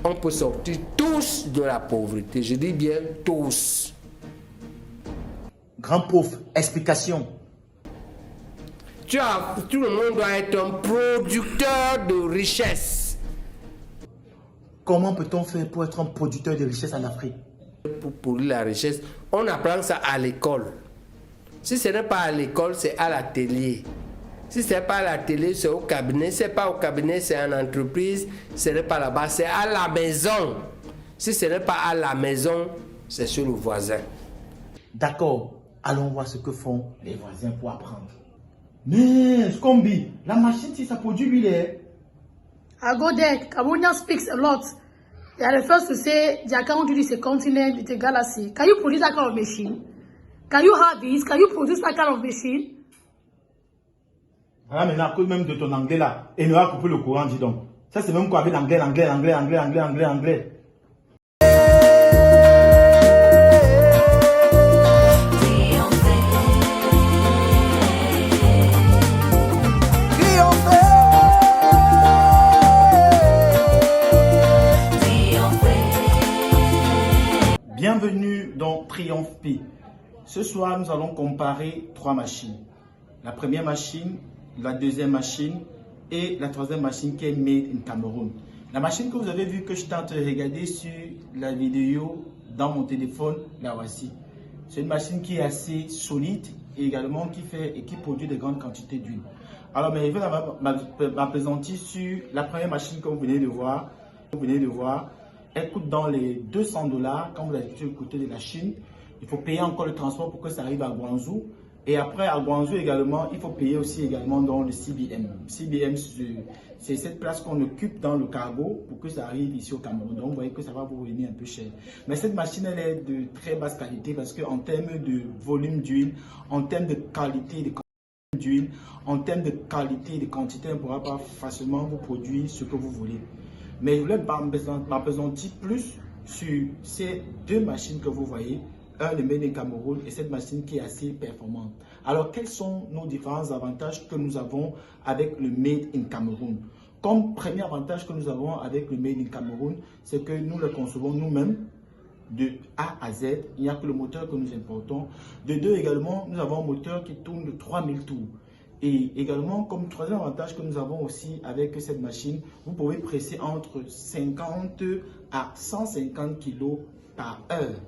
on peut sortir tous de la pauvreté. Je dis bien tous. Grand pauvre, explication. Tout le monde doit être un producteur de richesse. Comment peut-on faire pour être un producteur de richesse en Afrique? Pour produire la richesse, on apprend ça à l'école. Si ce n'est pas à l'école, c'est à l'atelier. Si ce n'est pas à l'atelier, c'est au cabinet. Si ce n'est pas au cabinet, c'est en entreprise. Si ce n'est pas là-bas, c'est à la maison. Si ce n'est pas à la maison, c'est sur le voisin. D'accord. Allons voir ce que font les voisins pour apprendre. Mais, Scombi, la machine, si ça produit l'huile, I go there. Cameroonian speaks a lot. They are the first to say their country is a continent, it's a galaxy. Can you produce that kind of machine? Can you have this? Can you produce that kind of machine? Voilà, maintenant, à cause même de ton anglais là, et nous a coupé le courant, dis donc. Ça, c'est même quoi avec l'anglais. Bienvenue dans Triomphe P. Ce soir, nous allons comparer 3 machines. La première machine, la deuxième machine et la troisième machine qui est made in Cameroun. La machine que vous avez vue que je tente de regarder sur la vidéo dans mon téléphone, la voici. C'est une machine qui est assez solide et également qui produit de grandes quantités d'huile. Alors, mais je vais m'appesantir sur la première machine que vous venez de voir. Elle coûte dans les $200 quand vous avez coûté de la Chine. Il faut payer encore le transport pour que ça arrive à Guangzhou. Et après, à Guangzhou également, il faut payer aussi également dans le CBM. CBM, c'est cette place qu'on occupe dans le cargo pour que ça arrive ici au Cameroun. Donc, vous voyez que ça va vous revenir un peu cher. Mais cette machine, elle est de très basse qualité parce qu'en termes de volume d'huile, en termes de qualité d'huile, en termes de qualité et de quantité, elle ne pourra pas facilement vous produire ce que vous voulez. Mais je voulais m'appesantir plus sur ces 2 machines que vous voyez. Le Made in Cameroun et cette machine qui est assez performante. Alors, quels sont nos différents avantages que nous avons avec le Made in Cameroun? Comme premier avantage que nous avons avec le Made in Cameroun, c'est que nous le concevons nous-mêmes de A à Z. Il n'y a que le moteur que nous importons. De 2 également, nous avons un moteur qui tourne de 3000 tours. Et également, comme troisième avantage que nous avons aussi avec cette machine, vous pouvez presser entre 50 à 150 kg par heure.